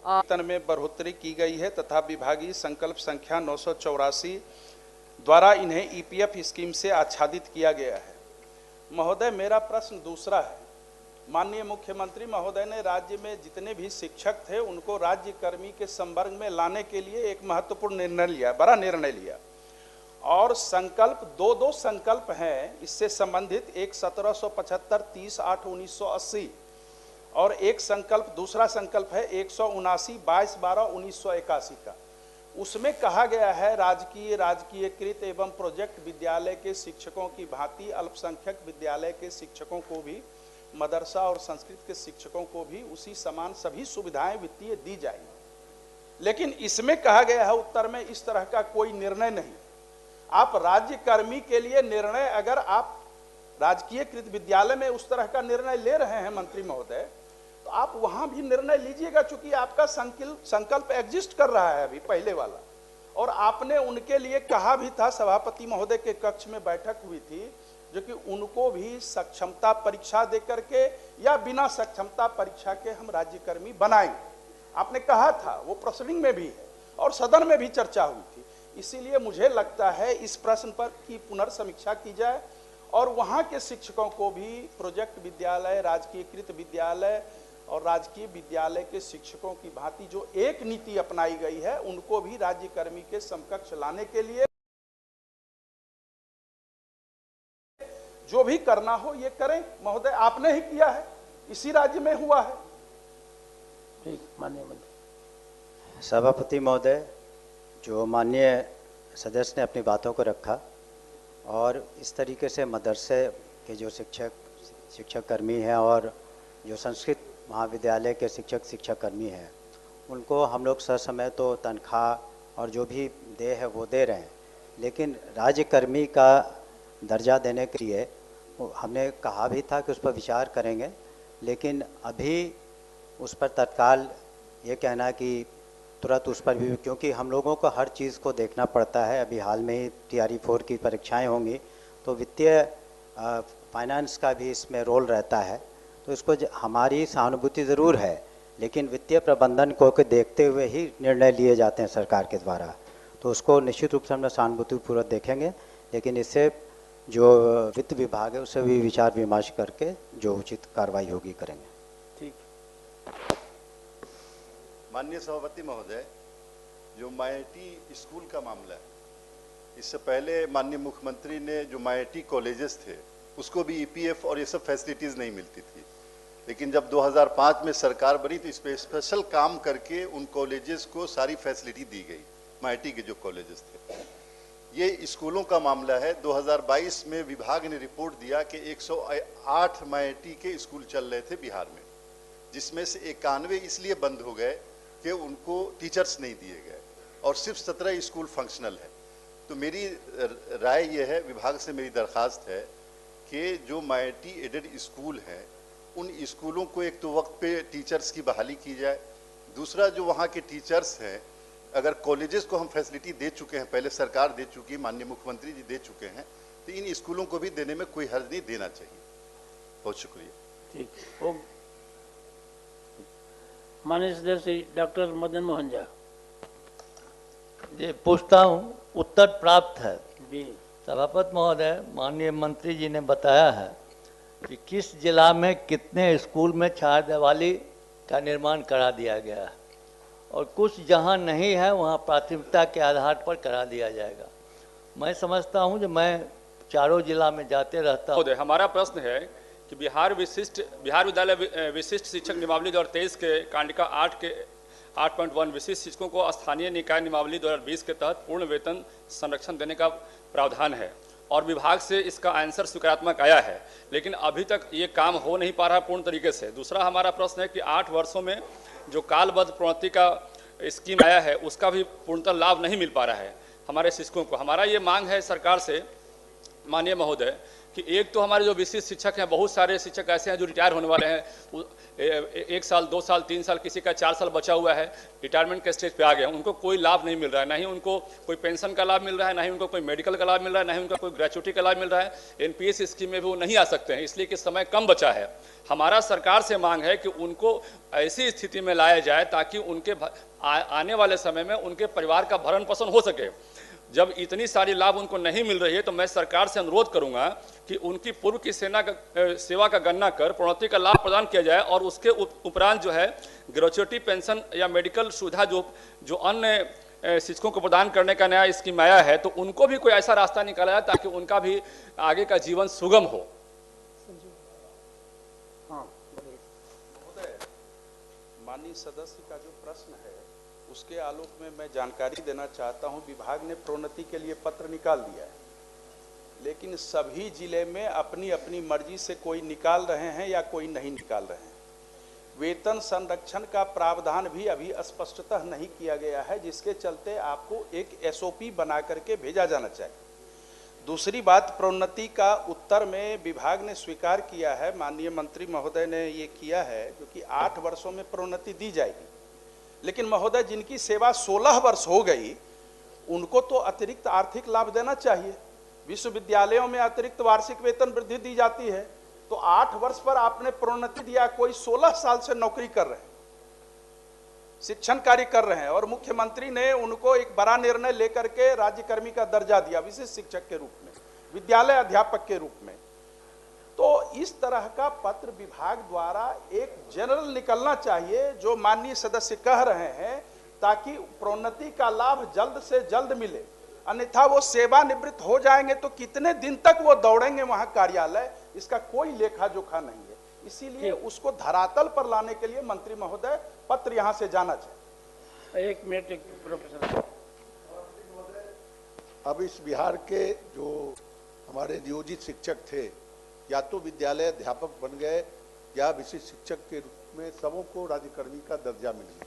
वेतन में बढ़ोतरी की गई है तथा विभागीय संकल्प संख्या 984 द्वारा इन्हें ईपीएफ स्कीम से आच्छादित किया गया है। महोदय, मेरा प्रश्न दूसरा है। माननीय मुख्यमंत्री महोदय ने राज्य में जितने भी शिक्षक थे उनको राज्य कर्मी के संवर्ग में लाने के लिए एक महत्वपूर्ण निर्णय लिया, बड़ा निर्णय लिया, और संकल्प दो संकल्प हैं इससे संबंधित, एक 1775 30/8/1980 और एक संकल्प, दूसरा संकल्प है 179 22/12/1981 का। उसमें कहा गया है राजकीयकृत एवं प्रोजेक्ट विद्यालय के शिक्षकों की भांति अल्पसंख्यक विद्यालय के शिक्षकों को भी, मदरसा और संस्कृत के शिक्षकों को भी उसी समान सभी सुविधाएं वित्तीय दी जाएंगी। लेकिन इसमें कहा गया है उत्तर में इस तरह का कोई निर्णय नहीं। आप राज्य कर्मी के लिए निर्णय, अगर आप राजकीयकृत विद्यालय में उस तरह का निर्णय ले रहे हैं मंत्री महोदय, तो आप वहां भी निर्णय लीजिएगा, चूंकि आपका संकल्प एग्जिस्ट कर रहा है अभी पहले वाला, और आपने उनके लिए कहा भी था, सभापति महोदय के कक्ष में बैठक हुई थी, जो कि उनको भी सक्षमता परीक्षा दे करके या बिना सक्षमता परीक्षा के हम राज्यकर्मी बनाएंगे। आपने कहा था, वो प्रोसीडिंग में भी है और सदन में भी चर्चा हुई थी। इसीलिए मुझे लगता है इस प्रश्न पर की पुनर्समीक्षा की जाए और वहाँ के शिक्षकों को भी प्रोजेक्ट विद्यालय, राजकीयकृत विद्यालय और राजकीय विद्यालय के शिक्षकों की भांति जो एक नीति अपनाई गई है, उनको भी राज्यकर्मी के समकक्ष लाने के लिए जो भी करना हो ये करें। महोदय, आपने ही किया है, इसी राज्य में हुआ है। ठीक, माननीय मंत्री। सभापति महोदय, जो माननीय सदस्य ने अपनी बातों को रखा और इस तरीके से मदरसे के जो शिक्षक कर्मी हैं और जो संस्कृत महाविद्यालय के शिक्षक कर्मी हैं, उनको हम लोग ससमय तो तनख्वाह और जो भी दे है वो दे रहे हैं, लेकिन राज्यकर्मी का दर्जा देने के लिए हमने कहा भी था कि उस पर विचार करेंगे, लेकिन अभी उस पर तत्काल ये कहना कि तुरंत उस पर भी, क्योंकि हम लोगों को हर चीज़ को देखना पड़ता है। अभी हाल में ही TRE 4 की परीक्षाएं होंगी, तो वित्तीय फाइनेंस का भी इसमें रोल रहता है, तो इसको हमारी सहानुभूति ज़रूर है, लेकिन वित्तीय प्रबंधन को देखते हुए ही निर्णय लिए जाते हैं सरकार के द्वारा, तो उसको निश्चित रूप से हम सहानुभूतिपूर्वक देखेंगे, लेकिन इससे जो वित्त विभाग है उससे भी विचार विमर्श करके जो उचित कार्रवाई होगी करेंगे। ठीक। माननीय सभापति महोदय, जो माइटी स्कूल का मामला है, इससे पहले माननीय मुख्यमंत्री ने जो माइटी कॉलेजेस थे उसको भी EPF और ये सब फैसिलिटीज़ नहीं मिलती थी, लेकिन जब 2005 में सरकार बनी तो इस पर स्पेशल काम करके उन कॉलेजेस को सारी फैसिलिटी दी गई, माइटी के जो कॉलेजेस थे। ये स्कूलों का मामला है। 2022 में विभाग ने रिपोर्ट दिया कि 108 माइटी के स्कूल चल रहे थे बिहार में, जिसमें से 91 इसलिए बंद हो गए कि उनको टीचर्स नहीं दिए गए और सिर्फ 17 स्कूल फंक्शनल है। तो मेरी राय ये है, विभाग से मेरी दरख्वास्त है कि जो माइटी एडेड स्कूल हैं उन स्कूलों को एक तो वक्त पे टीचर्स की बहाली की जाए, दूसरा जो वहाँ के टीचर्स हैं, अगर कॉलेजेस को हम फैसिलिटी दे चुके हैं, पहले सरकार दे चुकी है, माननीय मुख्यमंत्री जी दे चुके हैं, तो इन स्कूलों को भी देने में कोई हर्ज नहीं, देना चाहिए। बहुत शुक्रिया। ठीक। माननीय सदस्य डॉक्टर मदन मोहन झा जी, पूछता हूँ, उत्तर प्राप्त है जी। सभापति महोदय, माननीय मंत्री जी ने बताया है कि किस जिला में कितने स्कूल में छाया दिवाली का निर्माण करा दिया गया है और कुछ जहाँ नहीं है वहाँ प्राथमिकता के आधार पर करा दिया जाएगा। मैं समझता हूँ जो मैं चारों जिला में जाते रहता हूँ। हमारा प्रश्न है कि बिहार विद्यालय विशिष्ट शिक्षक नियमावली 2023 के कांडिका 8.1 विशिष्ट शिक्षकों को स्थानीय निकाय नियमावली 2020 के तहत पूर्ण वेतन संरक्षण देने का प्रावधान है और विभाग से इसका आंसर सकारात्मक आया है, लेकिन अभी तक ये काम हो नहीं पा रहा पूर्ण तरीके से। दूसरा हमारा प्रश्न है कि 8 वर्षों में जो कालबद्ध प्रोन्नति का स्कीम आया है उसका भी पूर्णतः लाभ नहीं मिल पा रहा है हमारे शिक्षकों को। हमारा ये मांग है सरकार से माननीय महोदय कि एक तो हमारे जो विशिष्ट शिक्षक हैं, बहुत सारे शिक्षक ऐसे हैं जो रिटायर होने वाले हैं, 1 साल 2 साल 3 साल, किसी का 4 साल बचा हुआ है, रिटायरमेंट के स्टेज पे आ गए हैं, उनको कोई लाभ नहीं मिल रहा है, ना ही उनको कोई पेंशन का लाभ मिल रहा है, ना ही उनको कोई मेडिकल का लाभ मिल रहा है, ना ही उनका कोई ग्रेचुटी का लाभ मिल रहा है। एनपीएस स्कीम में भी वो नहीं आ सकते हैं, इसलिए कि समय कम बचा है। हमारा सरकार से मांग है कि उनको ऐसी स्थिति में लाया जाए ताकि उनके आने वाले समय में उनके परिवार का भरण पोषण हो सके। जब इतनी सारी लाभ उनको नहीं मिल रही है तो मैं सरकार से अनुरोध करूंगा कि उनकी पूर्व की सेवा का गणना कर प्रोन्नति का लाभ प्रदान किया जाए, और उसके उपरांत जो है ग्रेचुटी, पेंशन या मेडिकल सुविधा जो अन्य शिक्षकों को प्रदान करने का नया स्कीम आया है, तो उनको भी कोई ऐसा रास्ता निकाला जाए ताकि उनका भी आगे का जीवन सुगम हो। माननीय सदस्य का जो प्रश्न है उसके आलोक में मैं जानकारी देना चाहता हूं। विभाग ने प्रोन्नति के लिए पत्र निकाल दिया है, लेकिन सभी जिले में अपनी अपनी मर्जी से कोई निकाल रहे हैं या कोई नहीं निकाल रहे हैं। वेतन संरक्षण का प्रावधान भी अभी स्पष्टतः नहीं किया गया है, जिसके चलते आपको एक एसओपी बना करके भेजा जाना चाहिए। दूसरी बात, प्रोन्नति का उत्तर में विभाग ने स्वीकार किया है, माननीय मंत्री महोदय ने ये किया है, जो कि 8 वर्षों में प्रोन्नति दी जाएगी। लेकिन महोदय, जिनकी सेवा 16 वर्ष हो गई उनको तो अतिरिक्त आर्थिक लाभ देना चाहिए। विश्वविद्यालयों में अतिरिक्त वार्षिक वेतन वृद्धि दी जाती है, तो 8 वर्ष पर आपने प्रोन्नति दिया। कोई 16 साल से नौकरी कर रहे हैं, शिक्षण कार्य कर रहे हैं, और मुख्यमंत्री ने उनको एक बड़ा निर्णय लेकर के राज्यकर्मी का दर्जा दिया, विशिष्ट शिक्षक के रूप में, विद्यालय अध्यापक के रूप में। तो इस तरह का पत्र विभाग द्वारा एक जनरल निकलना चाहिए, जो माननीय सदस्य कह रहे हैं, ताकि प्रोन्नति का लाभ जल्द से जल्द मिले। अन्यथा वो सेवानिवृत्त हो जाएंगे तो कितने दिन तक वो दौड़ेंगे वहां कार्यालय, इसका कोई लेखा जोखा नहीं है। इसीलिए उसको धरातल पर लाने के लिए मंत्री महोदय पत्र यहां से जाना चाहिए। 1 मिनट प्रोफेसर। अब इस बिहार के जो हमारे नियोजित शिक्षक थे, या तो विद्यालय अध्यापक बन गए या विशिष्ट शिक्षक के रूप में सबों को राज्यकर्मी का दर्जा मिल गया।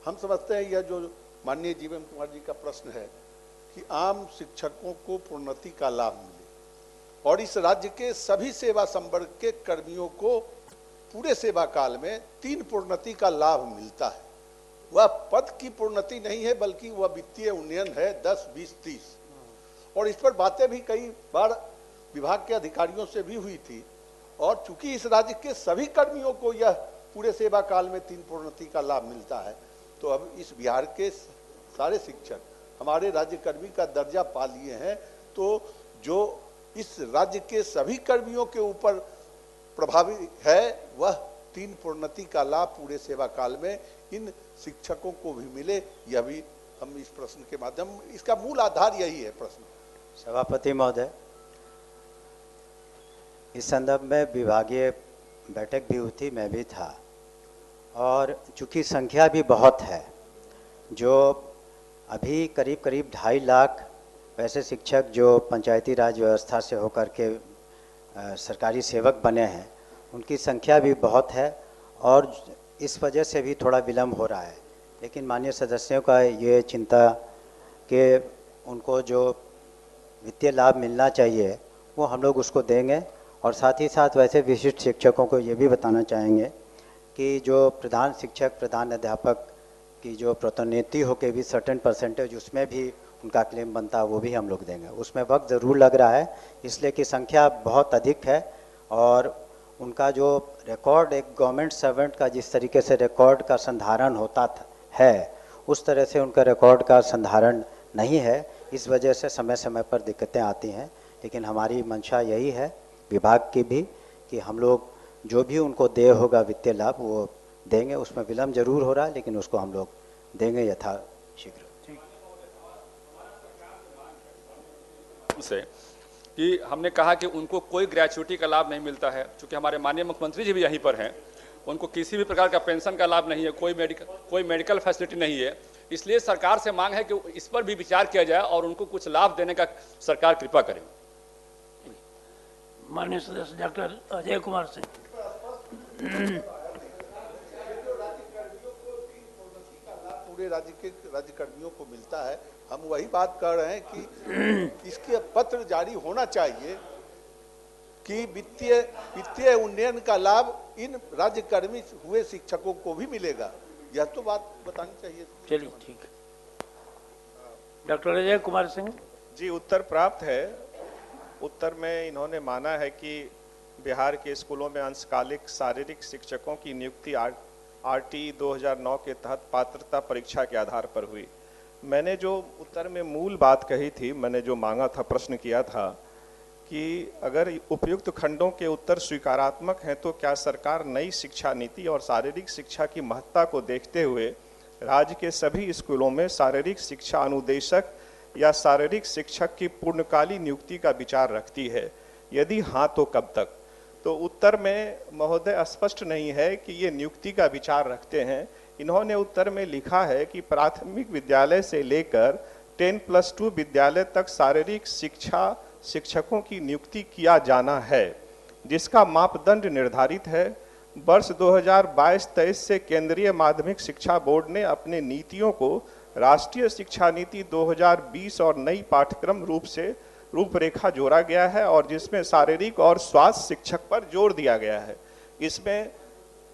हम समझते हैं यह जो माननीय जीवन कुमार जी का प्रश्न है कि आम शिक्षकों को प्रोन्नति का लाभ मिले, और इस राज्य के सभी सेवा संवर्ग के कर्मियों को पूरे सेवा काल में 3 प्रोन्नति का लाभ मिलता है। वह पद की प्रोन्नति नहीं है, बल्कि वह वित्तीय उन्नयन है 10, 20, 30। और इस पर बातें भी कई बार विभाग के अधिकारियों से भी हुई थी, और चूंकि इस राज्य के सभी कर्मियों को यह पूरे सेवा काल में 3 प्रोन्नति का लाभ मिलता है, तो अब इस बिहार के सारे शिक्षक हमारे राज्यकर्मी का दर्जा पा लिए हैं। तो जो इस राज्य के सभी कर्मियों के ऊपर प्रभावी है, वह 3 प्रोन्नति का लाभ पूरे सेवा काल में इन शिक्षकों को भी मिले। यह भी हम इस प्रश्न के माध्यम, इसका मूल आधार यही है प्रश्न। सभापति महोदय, इस संदर्भ में विभागीय बैठक भी हुई थी, मैं भी था, और चूंकि संख्या भी बहुत है, जो अभी करीब 2.5 लाख वैसे शिक्षक जो पंचायती राज व्यवस्था से होकर के सरकारी सेवक बने हैं, उनकी संख्या भी बहुत है, और इस वजह से भी थोड़ा विलम्ब हो रहा है। लेकिन माननीय सदस्यों का ये चिंता कि उनको जो वित्तीय लाभ मिलना चाहिए वो हम लोग उसको देंगे। और साथ ही साथ वैसे विशिष्ट शिक्षकों को ये भी बताना चाहेंगे कि जो प्रधान शिक्षक, प्रधान अध्यापक की जो प्रोन्नति हो के भी सर्टेन परसेंटेज उसमें भी उनका क्लेम बनता है, वो भी हम लोग देंगे। उसमें वक्त ज़रूर लग रहा है, इसलिए कि संख्या बहुत अधिक है, और उनका जो रिकॉर्ड एक गवर्नमेंट सर्वेंट का जिस तरीके से रिकॉर्ड का संधारण होता है, उस तरह से उनका रिकॉर्ड का संधारण नहीं है। इस वजह से समय समय पर दिक्कतें आती हैं। लेकिन हमारी मंशा यही है विभाग की भी कि हम लोग जो भी उनको दे होगा वित्तीय लाभ वो देंगे। उसमें विलम्ब जरूर हो रहा है, लेकिन उसको हम लोग देंगे यथाशीघ्र। से कि हमने कहा कि उनको कोई ग्रेचुटी का लाभ नहीं मिलता है, क्योंकि हमारे माननीय मुख्यमंत्री जी भी यहीं पर हैं, उनको किसी भी प्रकार का पेंशन का लाभ नहीं है, कोई मेडिकल फैसिलिटी नहीं है। इसलिए सरकार से मांग है कि इस पर भी विचार किया जाए और उनको कुछ लाभ देने का सरकार कृपा करे। माननीय सदस्य डॉक्टर अजय कुमार सिंह। पूरे राज्य के राज्यकर्मियों को मिलता है। हम वही बात कर रहे हैं कि इसके पत्र जारी होना चाहिए कि वित्तीय उन्नयन का लाभ इन राज्यकर्मी हुए शिक्षकों को भी मिलेगा। यह तो बात बतानी चाहिए। चलिए ठीक है। डॉक्टर अजय कुमार सिंह। जी, उत्तर प्राप्त है। उत्तर में इन्होंने माना है कि बिहार के स्कूलों में अंशकालिक शारीरिक शिक्षकों की नियुक्ति आरटी 2009 के तहत पात्रता परीक्षा के आधार पर हुई। मैंने जो उत्तर में मूल बात कही थी, मैंने जो मांगा था, प्रश्न किया था कि अगर उपयुक्त खंडों के उत्तर स्वीकारात्मक हैं तो क्या सरकार नई शिक्षा नीति और शारीरिक शिक्षा की महत्ता को देखते हुए राज्य के सभी स्कूलों में शारीरिक शिक्षा अनुदेशक या शारीरिक शिक्षक की पूर्णकालीन नियुक्ति का विचार रखती है? यदि हाँ तो कब तक? तो उत्तर में महोदय स्पष्ट नहीं है कि ये नियुक्ति का विचार रखते हैं। इन्होंने उत्तर में लिखा है कि प्राथमिक विद्यालय से लेकर 10+2 विद्यालय तक शारीरिक शिक्षा शिक्षकों की नियुक्ति किया जाना है, जिसका मापदंड निर्धारित है। वर्ष 2022-23 से केंद्रीय माध्यमिक शिक्षा बोर्ड ने अपने नीतियों को राष्ट्रीय शिक्षा नीति 2020 और नई पाठ्यक्रम रूपरेखा जोड़ा गया है और जिसमें शारीरिक और स्वास्थ्य शिक्षक पर जोर दिया गया है। इसमें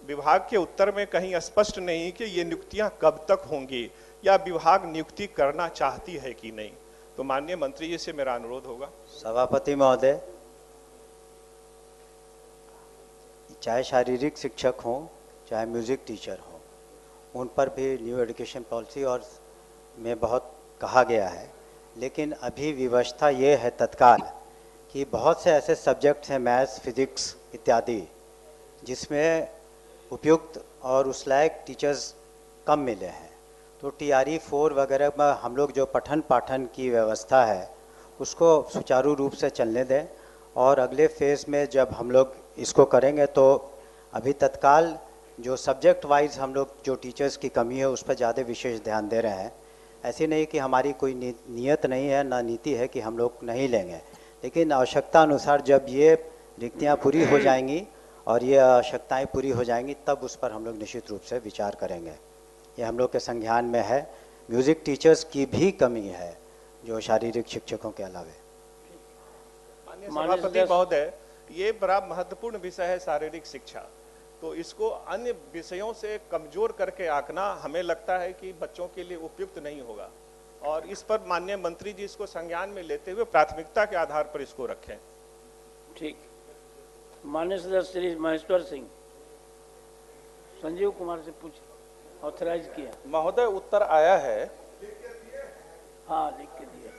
विभाग के उत्तर में कहीं स्पष्ट नहीं कि ये नियुक्तियां कब तक होंगी या विभाग नियुक्ति करना चाहती है कि नहीं। तो माननीय मंत्री जी से मेरा अनुरोध होगा। सभापति महोदय, चाहे शारीरिक शिक्षक हों चाहे म्यूजिक टीचर हों, उन पर भी न्यू एजुकेशन पॉलिसी और में बहुत कहा गया है, लेकिन अभी व्यवस्था ये है तत्काल कि बहुत से ऐसे सब्जेक्ट्स हैं, मैथ्स, फिजिक्स इत्यादि, जिसमें उपयुक्त और उस लायक टीचर्स कम मिले हैं। तो TRE 4 वगैरह में हम लोग जो पठन पाठन की व्यवस्था है उसको सुचारू रूप से चलने दें और अगले फेज़ में जब हम लोग इसको करेंगे तो अभी तत्काल जो सब्जेक्ट वाइज हम लोग जो टीचर्स की कमी है उस पर ज़्यादा विशेष ध्यान दे रहे हैं। ऐसी नहीं कि हमारी कोई नियत नहीं है, ना नीति है कि हम लोग नहीं लेंगे, लेकिन आवश्यकता अनुसार जब ये रिक्तियाँ पूरी हो जाएंगी और ये आवश्यकताएँ पूरी हो जाएंगी तब उस पर हम लोग निश्चित रूप से विचार करेंगे। ये हम लोग के संज्ञान में है। म्यूज़िक टीचर्स की भी कमी है जो शारीरिक शिक्षकों के अलावे। माननीय सभापति महोदय, ये बड़ा महत्वपूर्ण विषय है शारीरिक शिक्षा, तो इसको अन्य विषयों से कमजोर करके आंकना हमें लगता है कि बच्चों के लिए उपयुक्त नहीं होगा और इस पर माननीय मंत्री जी इसको संज्ञान में लेते हुए प्राथमिकता के आधार पर इसको रखें। ठीक। माननीय सदस्य श्री महेश्वर सिंह। संजीव कुमार से पूछ ऑथराइज किया। महोदय उत्तर आया है। हाँ, लिख के दिया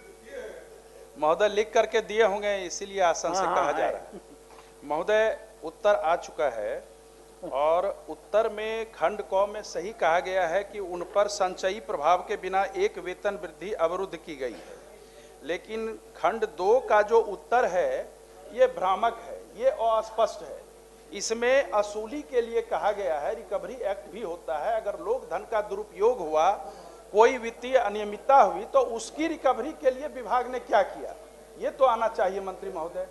महोदय, लिख करके दिए होंगे, इसीलिए आसन से कहा जा रहा है। महोदय उत्तर आ चुका है और उत्तर में खंड क में सही कहा गया है कि उन पर संचयी प्रभाव के बिना एक वेतन वृद्धि अवरुद्ध की गई है, लेकिन खंड 2 का जो उत्तर है ये भ्रामक है, ये अस्पष्ट है। इसमें असूली के लिए कहा गया है, रिकवरी एक्ट भी होता है। अगर लोक धन का दुरुपयोग हुआ, कोई वित्तीय अनियमितता हुई तो उसकी रिकवरी के लिए विभाग ने क्या किया, ये तो आना चाहिए मंत्री महोदय।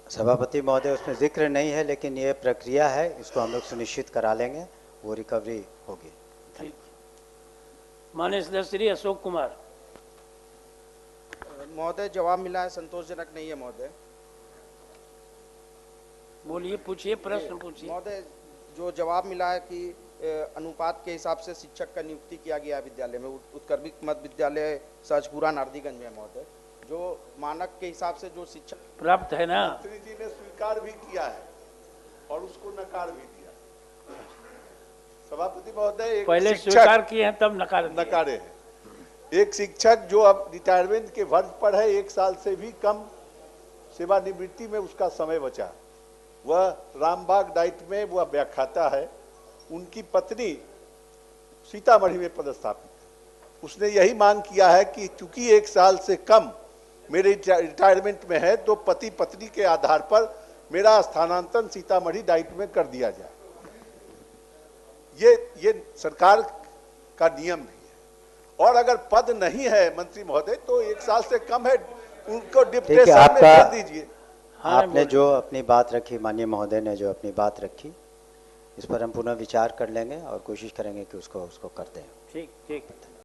सभापति महोदय, उसमें जिक्र नहीं है, लेकिन ये प्रक्रिया है, इसको हम लोग सुनिश्चित करा लेंगे, वो रिकवरी होगी। ठीक। माननीय सदस्य श्री अशोक कुमार। महोदय, जवाब मिला है संतोषजनक नहीं है महोदय। बोलिए, पूछिए, प्रश्न पूछिए। महोदय, जो जवाब मिला है कि अनुपात के हिसाब से शिक्षक का नियुक्ति किया गया विद्यालय में, उत्कर्मिक मध्य विद्यालय सहजपुरा नारदीगंज में महोदय, जो मानक के हिसाब से जो शिक्षक प्राप्त है ना, मंत्री जी ने स्वीकार भी किया है और उसको नकार भी दिया। सभापति महोदय, एक पहले शिक्षक स्वीकार किए हैं तब नकारे हैं। एक शिक्षक जो अब रिटायरमेंट के वर्ष पर है, 1 साल से भी कम सेवानिवृत्ति में उसका समय बचा, वह रामबाग डाइट में वह व्याख्याता है। उनकी पत्नी सीतामढ़ी में पदस्थापित है। उसने यही मांग किया है कि चूंकि 1 साल से कम मेरे रिटायरमेंट में है तो पति पत्नी के आधार पर मेरा स्थानांतरण सीतामढ़ी डाइट में कर दिया जाए। ये सरकार का नियम भी है। और अगर पद नहीं है मंत्री महोदय तो 1 साल से कम है, उनको डिप्रेशन में कर दीजिए। आपने जो अपनी बात रखी, माननीय महोदय ने जो अपनी बात रखी, इस पर हम पुनः विचार कर लेंगे और कोशिश करेंगे कि उसको कर दें। ठीक ठीक।